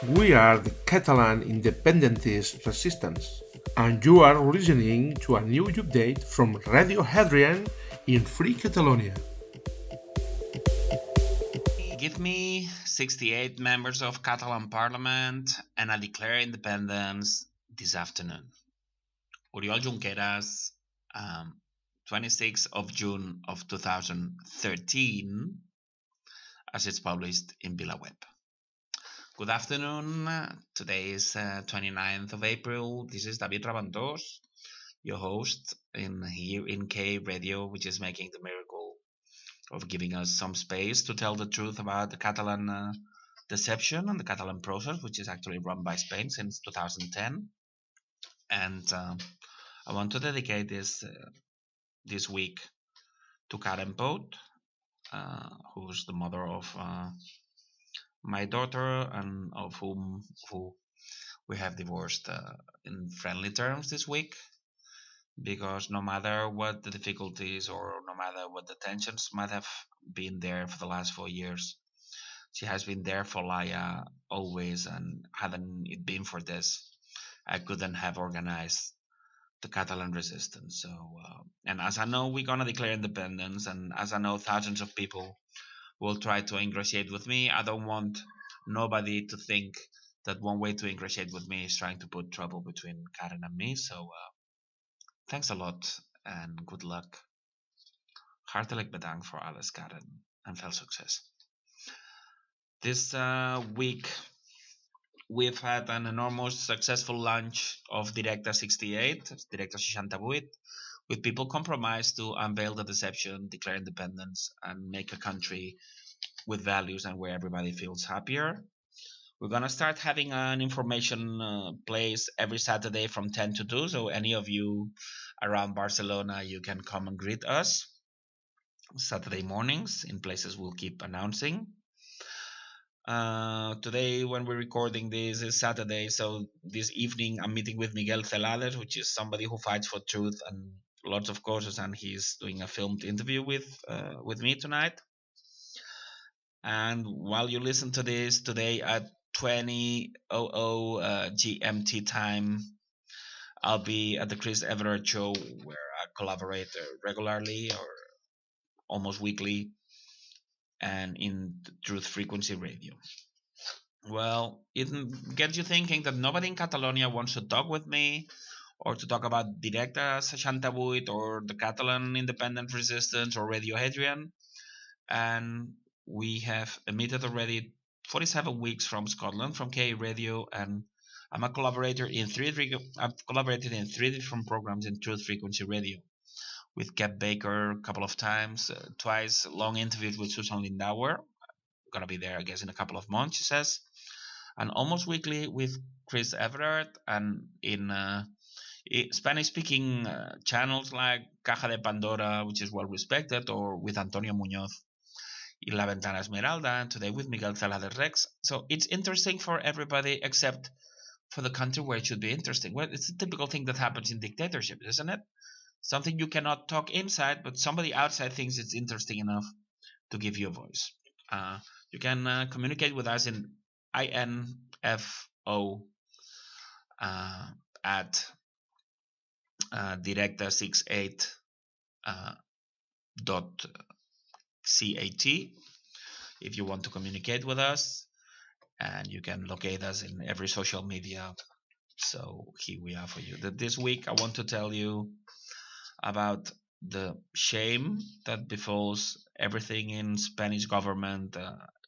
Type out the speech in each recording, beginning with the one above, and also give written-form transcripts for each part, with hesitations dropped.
We are the Catalan independentist resistance, and you are listening to a new update from Radio Hadrian in Free Catalonia. Give me 68 members of Catalan Parliament and I declare independence this afternoon. Oriol Junqueras, 26th of June of 2013, as it's published in VilaWeb. Good afternoon. Today is 29th of April. This is David Raventós, your host here in K Radio, which is making the miracle of giving us some space to tell the truth about the Catalan deception and the Catalan process, which is actually run by Spain since 2010. And I want to dedicate this week to Karen Poot, who's the mother of my daughter, and of who we have divorced in friendly terms this week, because no matter what the difficulties or no matter what the tensions might have been there for the last 4 years, she has been there for Laia always, and hadn't it been for this, I couldn't have organized the Catalan resistance. So, and as I know we're gonna declare independence, and as I know thousands of people will try to ingratiate with me, I don't want nobody to think that one way to ingratiate with me is trying to put trouble between Karen and me. So thanks a lot and good luck. Hartelijk bedankt voor alles, Karen, and veel success. This week we've had an enormous successful launch of Directe 68, Directe 68, with people compromised to unveil the deception, declare independence, and make a country with values and where everybody feels happier. We're going to start having an information place every Saturday from 10 to 2, so any of you around Barcelona, you can come and greet us Saturday mornings in places we'll keep announcing. Today, when we're recording this, is Saturday, so this evening I'm meeting with Miguel Celades, which is somebody who fights for truth and lots of causes, and he's doing a filmed interview with me tonight. And while you listen to this, today at 20:00 GMT time, I'll be at the Chris Everett show, where I collaborate regularly or almost weekly, and in Truth Frequency Radio. Well, it gets you thinking that nobody in Catalonia wants to talk with me or to talk about Directe 68 or the Catalan independent resistance or Radio Hadrian. And we have emitted already 47 weeks from Scotland, from K Radio, and I'm a collaborator I've collaborated in 3 different programs in Truth Frequency Radio, with Cap Baker a couple of times, twice long interviews with Susan Lindauer. I'm going to be there, I guess, in a couple of months, she says. And almost weekly with Chris Everett, and in Spanish-speaking channels like Caja de Pandora, which is well respected, or with Antonio Muñoz in La Ventana Esmeralda, and today with Miguel Celades Rex. So it's interesting for everybody except for the country where it should be interesting. Well, it's a typical thing that happens in dictatorships, isn't it? Something you cannot talk inside, but somebody outside thinks it's interesting enough to give you a voice. You can communicate with us in info at directe68.cat if you want to communicate with us, and you can locate us in every social media. So here we are for you. This week I want to tell you about the shame that befalls everything in Spanish government,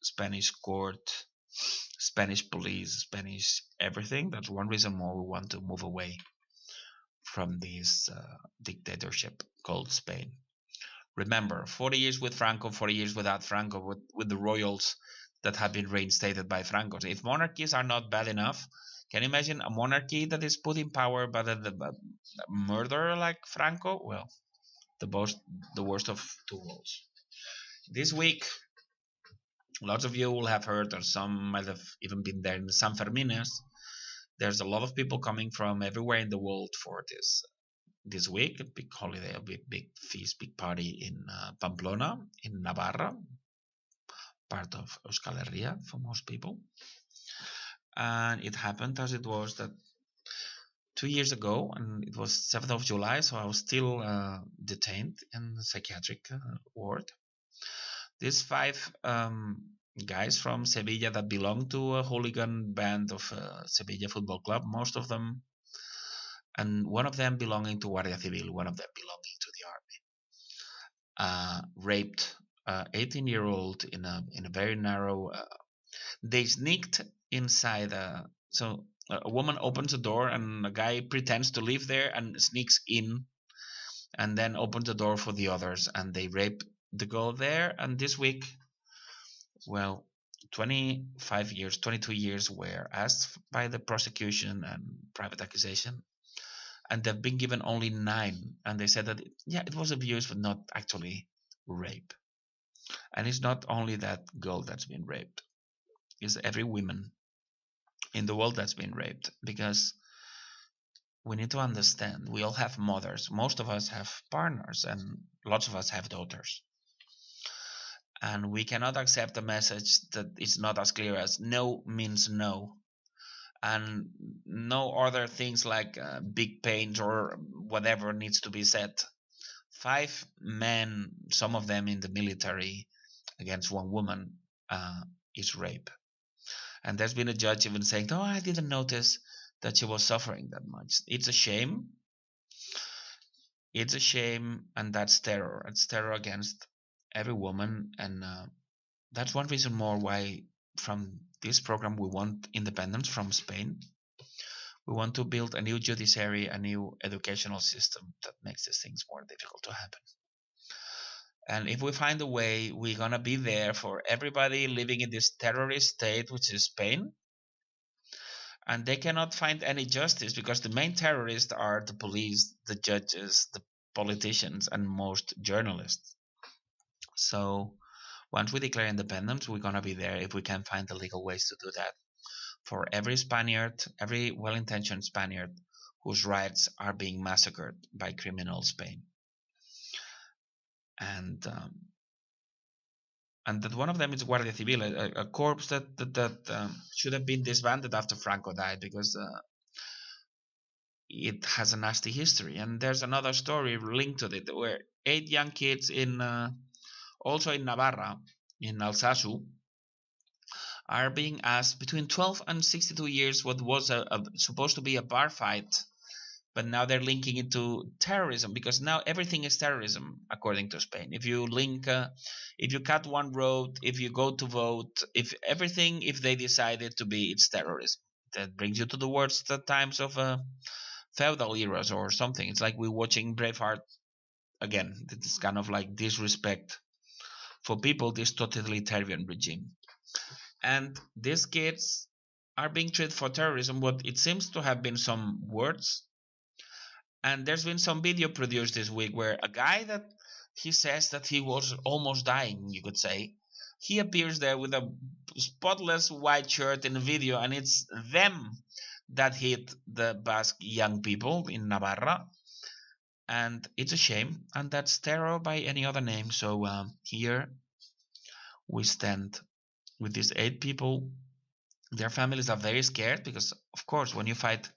Spanish court, Spanish police, Spanish everything. That's one reason more we want to move away from this dictatorship called Spain. Remember, 40 years with Franco, 40 years without Franco, with the royals that have been reinstated by Franco. If monarchies are not bad enough, can you imagine a monarchy that is put in power by the murderer like Franco? Well, the worst of 2 worlds. This week, lots of you will have heard, or some might have even been there in the San Fermines. There's a lot of people coming from everywhere in the world for this week, a big holiday, a big feast, big party in Pamplona, in Navarra, part of Euskal Herria for most people. And it happened as it was that 2 years ago, and it was 7th of July, so I was still detained in the psychiatric ward. These 5 guys from Sevilla that belong to a hooligan band of Sevilla Football Club, most of them, and one of them belonging to Guardia Civil, one of them belonging to the army, raped an 18-year-old in a very narrow. They sneaked inside. So a woman opens a door and a guy pretends to live there and sneaks in, and then opens the door for the others, and they rape the girl there. And this week, well, 22 years were asked by the prosecution and private accusation, and they've been given only 9. And they said that, yeah, it was abuse, but not actually rape. And it's not only that girl that's been raped. It's every woman in the world that's been raped, because we need to understand we all have mothers. Most of us have partners, and lots of us have daughters. And we cannot accept a message that is not as clear as no means no, and no other things like big pains or whatever needs to be said. 5 men, some of them in the military, against 1 woman is rape. And there's been a judge even saying, "Oh, I didn't notice that she was suffering that much." It's a shame. It's a shame, and that's terror. It's terror against every woman, and that's one reason more why from this program we want independence from Spain. We want to build a new judiciary, a new educational system that makes these things more difficult to happen. And if we find a way, we're going to be there for everybody living in this terrorist state, which is Spain. And they cannot find any justice because the main terrorists are the police, the judges, the politicians, and most journalists. So once we declare independence, we're going to be there if we can find the legal ways to do that for every Spaniard, every well-intentioned Spaniard whose rights are being massacred by criminal Spain. And that one of them is Guardia Civil, a corps that should have been disbanded after Franco died, because it has a nasty history. And there's another story linked to it, where 8 young kids also in Navarra, in Alsace, are being asked between 12 and 62 years what was supposed to be a bar fight, but now they're linking it to terrorism, because now everything is terrorism according to Spain. If you if you cut one road, if you go to vote, if they decide it to be, it's terrorism. That brings you to the worst times of feudal eras or something. It's like we're watching Braveheart again. It's kind of like disrespect for people, this totalitarian regime. And these kids are being treated for terrorism. What it seems to have been some words. And there's been some video produced this week where a guy that he says that he was almost dying, you could say, he appears there with a spotless white shirt in a video, and it's them that hit the Basque young people in Navarra. And it's a shame, and that's terror by any other name. So here we stand with these 8 people. Their families are very scared because, of course, when you fight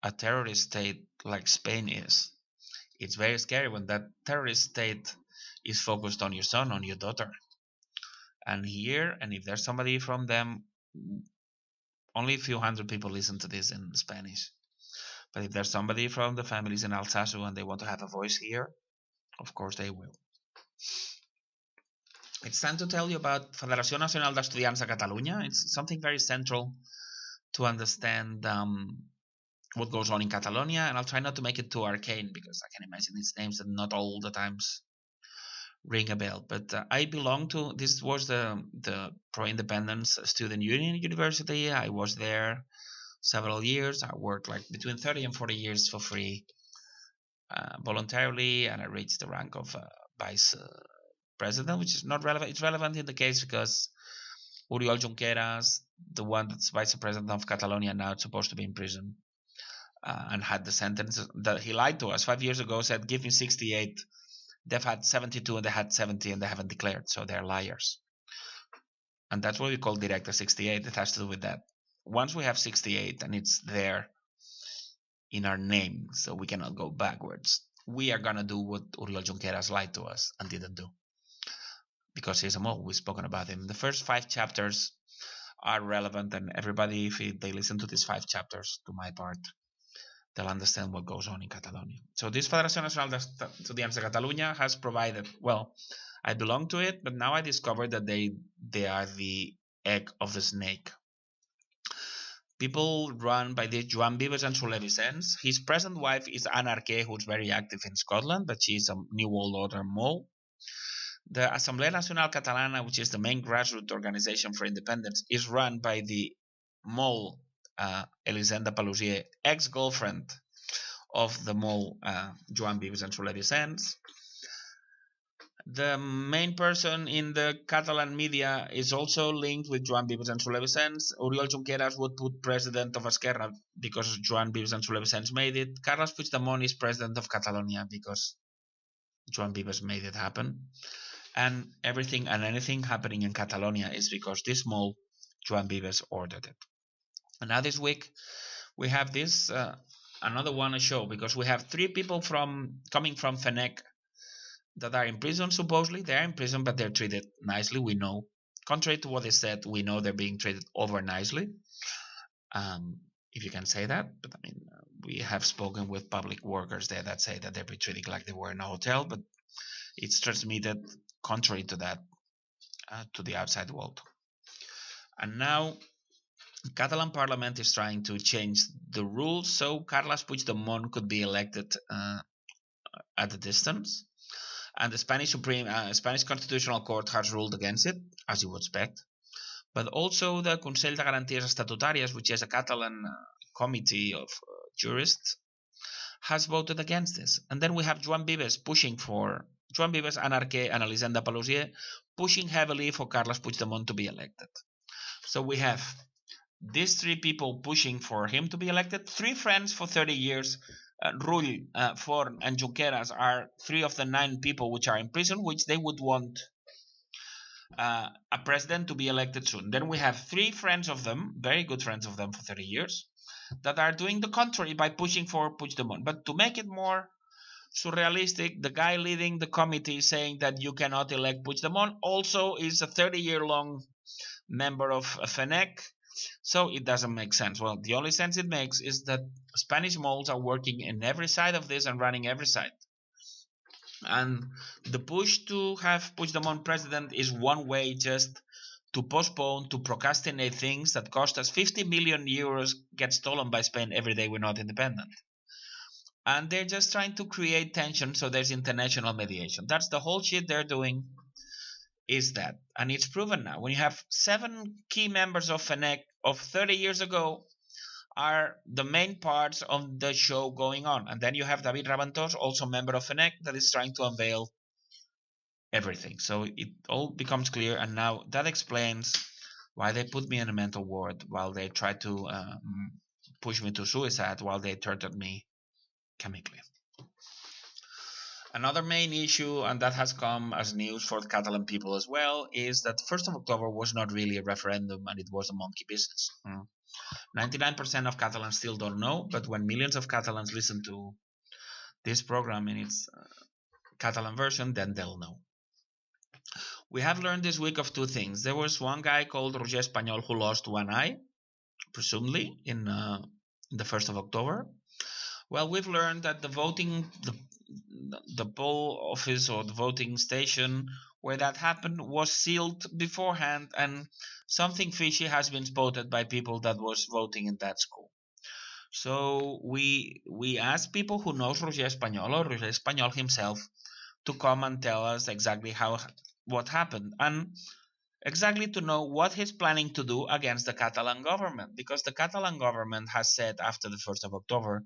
a terrorist state like Spain is, it's very scary when that terrorist state is focused on your son, on your daughter. And here, and if there's somebody from them, only a few hundred people listen to this in Spanish. But if there's somebody from the families in Alsace and they want to have a voice here, of course they will. It's time to tell you about Federació Nacional d'Estudiants de Catalunya. It's something very central to understand what goes on in Catalonia, and I'll try not to make it too arcane because I can imagine these names that not all the times ring a bell. But I belong to, this was the pro-independence student union university. I was there several years. I worked like between 30 and 40 years for free voluntarily, and I reached the rank of vice president, which is not relevant. It's relevant in the case because Oriol Junqueras, the one that's vice president of Catalonia now, is supposed to be in prison and had the sentence that he lied to us 5 years ago, said give me 68. They've had 72 and they had 70 and they haven't declared, so they're liars. And that's what we call Directe 68. It has to do with that. once we have 68 and it's there in our name, so we cannot go backwards, we are going to do what Oriol Junqueras lied to us and didn't do. Because he's a mole, we've spoken about him. The first 5 chapters are relevant, and everybody, if they listen to these 5 chapters, to my part, they'll understand what goes on in Catalonia. So this Federació Nacional d'Estudiants de Catalunya has provided, well, I belong to it, but now I discovered that they are the egg of the snake. People run by this Joan Vives and Soler Vicens. His present wife is Anna Arquer, who's very active in Scotland, but she's a New World Order mole. The Assemblea Nacional Catalana, which is the main grassroots organization for independence, is run by the mole Elisenda Palousier, ex-girlfriend of the mole Joan Vives and Soler Vicens. The main person in the Catalan media is also linked with Joan Vives and Soler Vicens. Oriol Junqueras would put president of Esquerra because Joan Vives and Soler Vicens made it. Carles Puigdemont is president of Catalonia because Joan Vives made it happen. And everything and anything happening in Catalonia is because this mole, Joan Vives, ordered it. And now this week, we have this, another one to show, because we have 3 people coming from FNEC that are in prison, supposedly. They are in prison, but they're treated nicely, we know. Contrary to what they said, we know they're being treated over nicely, if you can say that. But I mean, we have spoken with public workers there that say that they're being treated like they were in a hotel, but it's transmitted contrary to that to the outside world. And now Catalan Parliament is trying to change the rules so Carles Puigdemont could be elected at a distance. And the Spanish Constitutional Court has ruled against it, as you would expect. But also the Consell de Garanties Estatutàries, which is a Catalan committee of jurists, has voted against this. And then we have Joan Vives, Anna Arquer, and Elisenda Palousier pushing heavily for Carles Puigdemont to be elected. So we have these 3 people pushing for him to be elected. 3 friends for 30 years. Rull, Forn, and Junqueras are 3 of the 9 people which are in prison, which they would want a president to be elected soon. Then we have 3 friends of them, very good friends of them for 30 years, that are doing the contrary by pushing for Puigdemont. But to make it more surrealistic, the guy leading the committee saying that you cannot elect Puigdemont also is a 30-year-long member of FNEC. So it doesn't make sense. Well, the only sense it makes is that Spanish moles are working in every side of this and running every side. And the push to have Puigdemont president is one way just to postpone, to procrastinate things that cost us 50 million euros get stolen by Spain every day we're not independent. And they're just trying to create tension so there's international mediation. That's the whole shit they're doing. Is that, and it's proven now. When you have 7 key members of FNEC of 30 years ago are the main parts of the show going on, and then you have David Raventós, also member of FNEC, that is trying to unveil everything. So it all becomes clear, and now that explains why they put me in a mental ward, while they tried to push me to suicide, while they tortured me chemically. Another main issue, and that has come as news for the Catalan people as well, is that 1st of October was not really a referendum and it was a monkey business. 99% of Catalans still don't know, but when millions of Catalans listen to this program in its Catalan version, then they'll know. We have learned this week of 2 things. There was one guy called Roger Espanyol who lost one eye, presumably, in the 1st of October. Well, we've learned that the poll office or the voting station where that happened was sealed beforehand, and something fishy has been spotted by people that was voting in that school. So we asked people who knows Roger Espanyol or Roger Espanyol himself to come and tell us exactly what happened, and exactly to know what he's planning to do against the Catalan government, because the Catalan government has said after the 1st of October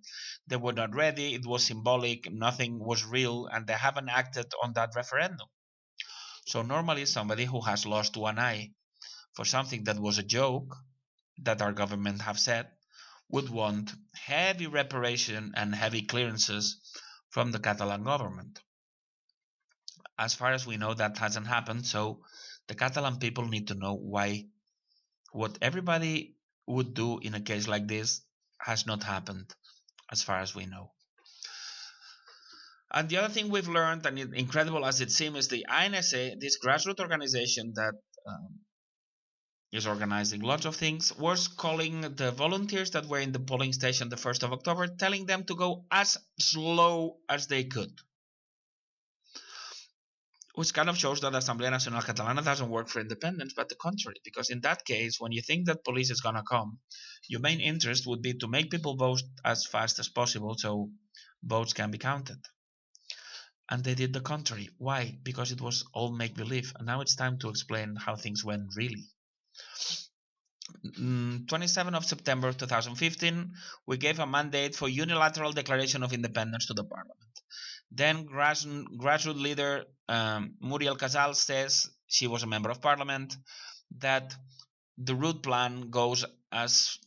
they were not ready, it was symbolic, nothing was real, and they haven't acted on that referendum. So normally somebody who has lost one eye for something that was a joke, that our government have said, would want heavy reparation and heavy clearances from the Catalan government. As far as we know, that hasn't happened, so the Catalan people need to know why what everybody would do in a case like this has not happened, as far as we know. And the other thing we've learned, and incredible as it seems, is the INSA, this grassroots organization that is organizing lots of things, was calling the volunteers that were in the polling station the 1st of October, telling them to go as slow as they could. Which kind of shows that Assemblea Nacional Catalana doesn't work for independence, but the contrary. Because in that case, when you think that police is going to come, your main interest would be to make people vote as fast as possible so votes can be counted. And they did the contrary. Why? Because it was all make-believe. And now it's time to explain how things went really. 27th of September 2015, we gave a mandate for unilateral declaration of independence to the parliament. Then grassroots leader Muriel Casal says, she was a member of parliament, that the route plan goes as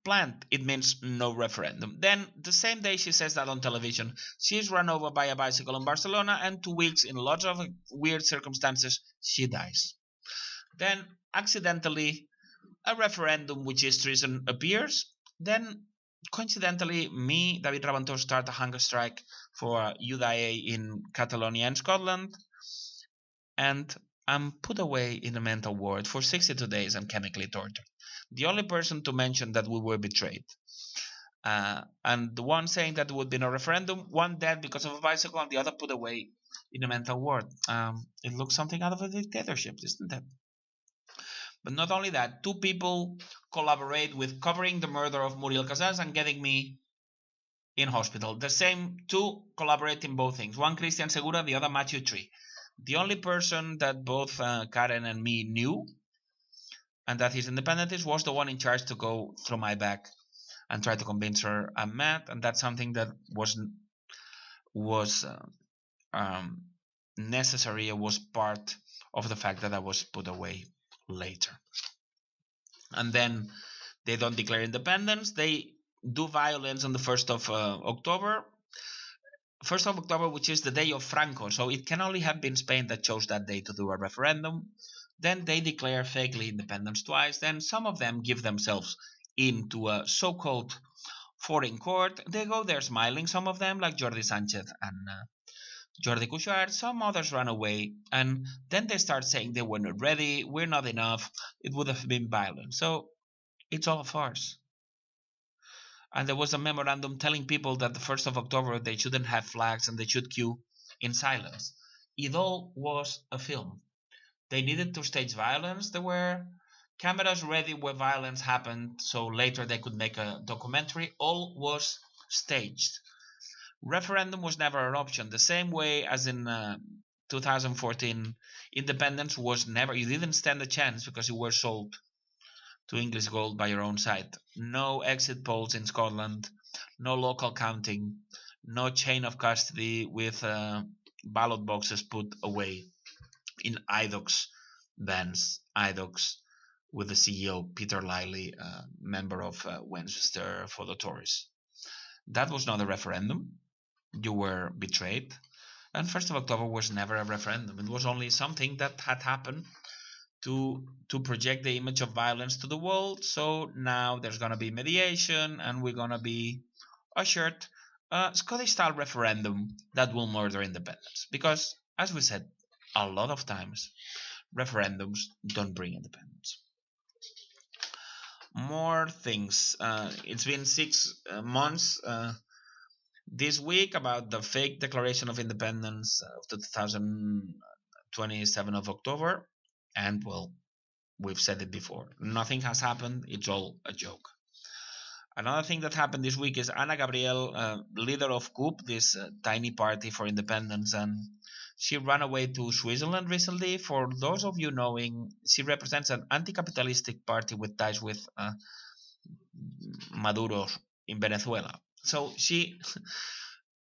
planned. It means no referendum. Then the same day she says that on television, she is run over by a bicycle in Barcelona, and 2 weeks in lots of weird circumstances she dies. Then accidentally a referendum, which is treason, appears. Then coincidentally, me, David Rabantor, start a hunger strike for UDA in Catalonia and Scotland, and I'm put away in a mental ward for 62 days and chemically tortured. The only person to mention that we were betrayed. And the one saying that there would be no referendum, one dead because of a bicycle, and the other put away in a mental ward. It looks something out of a dictatorship, isn't it? But not only that, 2 people collaborate with covering the murder of Muriel Casals and getting me in hospital. The same 2 collaborate in both things. One Christian Segura, the other Matthew Tree. The only person that both Karen and me knew, and that he's independentist, was the one in charge to go through my back and try to convince her I'm mad. And that's something that was necessary. It was part of the fact that I was put away later. And then they don't declare independence. They do violence on the 1st of October. 1st of October, which is the day of Franco. So it can only have been Spain that chose that day to do a referendum. Then they declare fakely independence twice. Then some of them give themselves into a so-called foreign court. They go there smiling, some of them, like Jordi Sánchez and Jordi Cuixart. Some others run away, and then they start saying they were not ready, we're not enough, it would have been violent. So it's all a farce. And there was a memorandum telling people that the 1st of October they shouldn't have flags and they should queue in silence. It all was a film. They needed to stage violence. There were cameras ready where violence happened, so later they could make a documentary. All was staged. Referendum was never an option. The same way as in 2014, independence was never. You didn't stand a chance because you were sold to English gold by your own side. No exit polls in Scotland, no local counting, no chain of custody with ballot boxes put away in IDOC's vans. IDOC's with the CEO, Peter Liley, member of Westminster for the Tories. That was not a referendum. You were betrayed. And 1st of October was never a referendum. It was only something that had happened to project the image of violence to the world. So now there's going to be mediation, and we're going to be ushered a Scottish-style referendum that will murder independence. Because, as we said, a lot of times, referendums don't bring independence. More things. It's been 6 months this week about the fake Declaration of Independence of the 2027 of October. And, well, we've said it before. Nothing has happened. It's all a joke. Another thing that happened this week is Ana Gabriel, leader of CUP, this tiny party for independence, and she ran away to Switzerland recently. For those of you knowing, she represents an anti-capitalistic party with ties with Maduro in Venezuela. So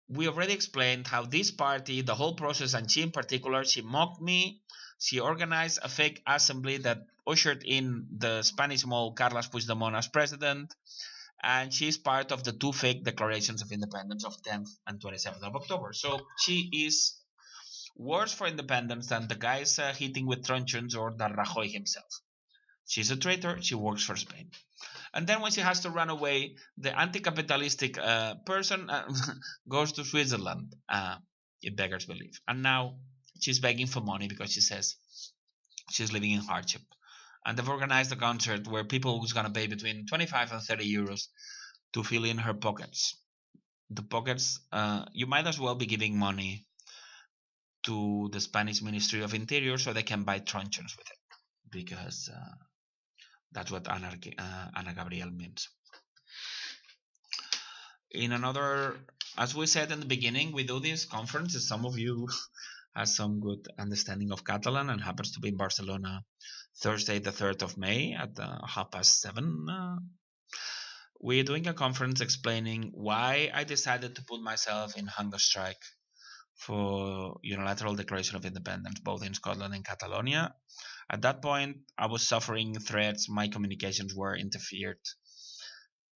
we already explained how this party, the whole process, and she in particular, she mocked me. She organized a fake assembly that ushered in the Spanish mole Carles Puigdemont as president. And she's part of the 2 fake declarations of independence of 10th and 27th of October. So she is worse for independence than the guys hitting with truncheons or than Rajoy himself. She's a traitor. She works for Spain. And then when she has to run away, the anti-capitalistic person goes to Switzerland. It beggars belief. And now she's begging for money because she says she's living in hardship. And they've organized a concert where people who's going to pay between 25 and 30 euros to fill in her pockets. The pockets, you might as well be giving money to the Spanish Ministry of Interior so they can buy truncheons with it, because that's what Ana Gabriel means. In another, as we said in the beginning, we do these conferences. Some of you has some good understanding of Catalan and happens to be in Barcelona Thursday the 3rd of May at 7:30. We're doing a conference explaining why I decided to put myself in hunger strike for unilateral declaration of independence, both in Scotland and Catalonia. At that point, I was suffering threats. My communications were interfered,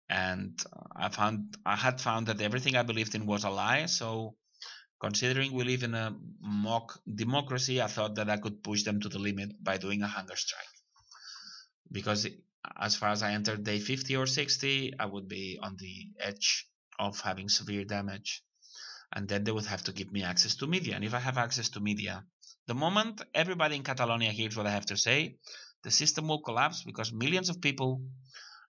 and I had found that everything I believed in was a lie. So, considering we live in a mock democracy, I thought that I could push them to the limit by doing a hunger strike. Because as far as I entered day 50 or 60, I would be on the edge of having severe damage. And then they would have to give me access to media. And if I have access to media, the moment everybody in Catalonia hears what I have to say, the system will collapse, because millions of people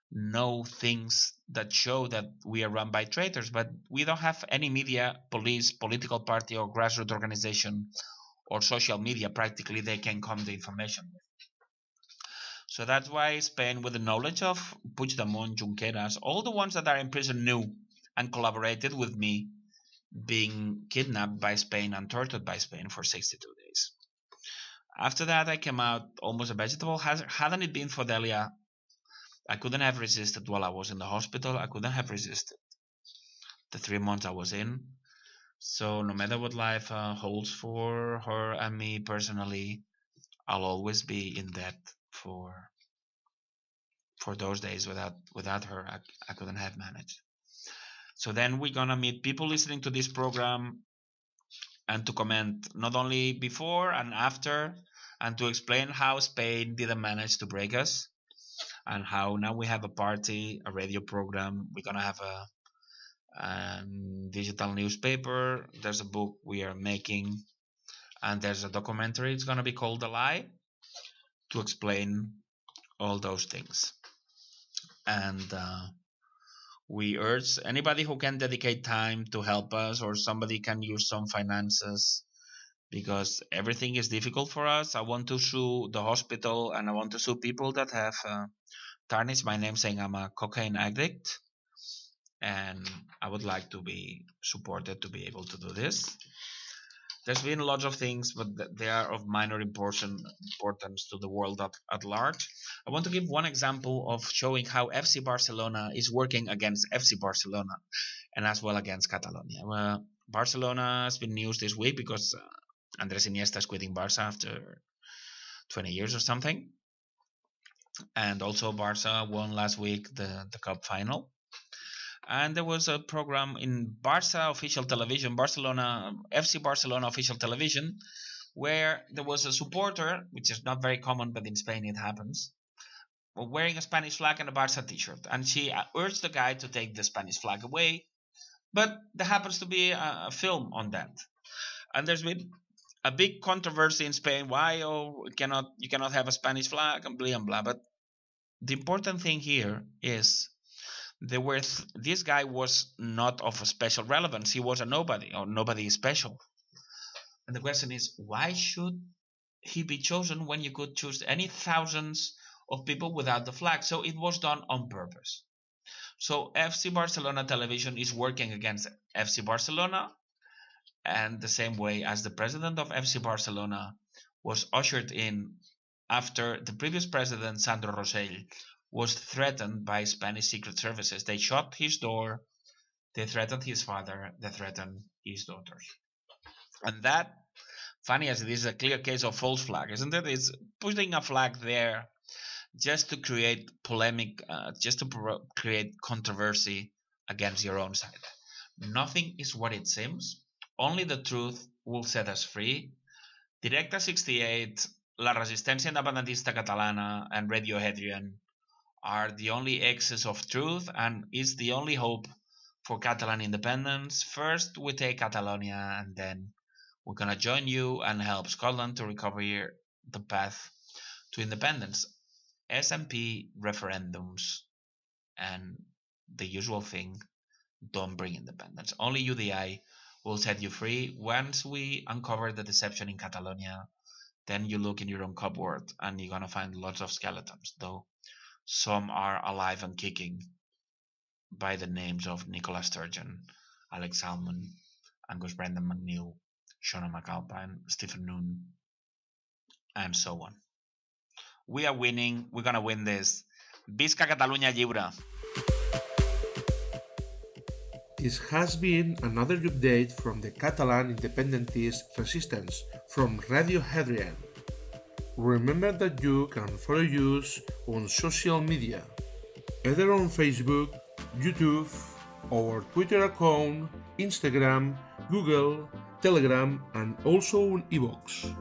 know things that show that we are run by traitors, but we don't have any media, police, political party, or grassroots organization, or social media practically they can come the information with. So that's why Spain, with the knowledge of Puigdemont, Junqueras, all the ones that are in prison knew and collaborated with me, being kidnapped by Spain and tortured by Spain for 62 days. After that, I came out almost a vegetable. Hadn't it been for Delia, I couldn't have resisted while I was in the hospital. I couldn't have resisted the 3 months I was in. So no matter what life holds for her and me personally, I'll always be in debt for those days. Without her, I couldn't have managed. So then we're gonna meet people listening to this program and to comment not only before and after, and to explain how Spain didn't manage to break us, and how now we have a party, a radio program. We're gonna have a digital newspaper. There's a book we are making, and there's a documentary. It's gonna be called The Lie, to explain all those things. And we urge anybody who can dedicate time to help us, or somebody can use some finances, because everything is difficult for us. I want to sue the hospital, and I want to sue people that have tarnished my name saying I'm a cocaine addict, and I would like to be supported to be able to do this. There's been lots of things, but they are of minor importance to the world at large. I want to give one example of showing how FC Barcelona is working against FC Barcelona, and as well against Catalonia. Barcelona has been news this week because Andrés Iniesta is quitting Barca after 20 years or something. And also Barca won last week the cup final. And there was a program in Barca official television, FC Barcelona official television, where there was a supporter, which is not very common, but in Spain it happens, wearing a Spanish flag and a Barca t-shirt. And she urged the guy to take the Spanish flag away, but there happens to be a film on that. And there's been a big controversy in Spain. Why you cannot have a Spanish flag and blah and blah. But the important thing here is this guy was not of a special relevance. He was a nobody, or nobody is special. And the question is, why should he be chosen when you could choose any thousands of people without the flag? So it was done on purpose. So FC Barcelona television is working against FC Barcelona, and the same way as the president of FC Barcelona was ushered in after the previous president, Sandro Rosell, was threatened by Spanish secret services. They shut his door, they threatened his father, they threatened his daughters. And that, funny as it is, a clear case of false flag, isn't it? It's putting a flag there just to create polemic, just to create controversy against your own side. Nothing is what it seems. Only the truth will set us free. Directe 68, La Resistència Independentista Catalana, and Radio Hadrian are the only axis of truth and is the only hope for Catalan independence. First, we take Catalonia, and then we're gonna join you and help Scotland to recover the path to independence. SNP referendums and the usual thing don't bring independence. Only UDI will set you free. Once we uncover the deception in Catalonia, then you look in your own cupboard and you're gonna find lots of skeletons, though some are alive and kicking by the names of Nicola Sturgeon, Alex Salmon, Angus Brendan McNeil, Shona McAlpine, Stephen Noon, and so on. We are winning. We're gonna win this. Visca Catalunya lliure! This has been another update from the Catalan independentist resistance from Radio Hadrian. Remember that you can follow us on social media, either on Facebook, YouTube, our Twitter account, Instagram, Google, Telegram, and also on iVoox.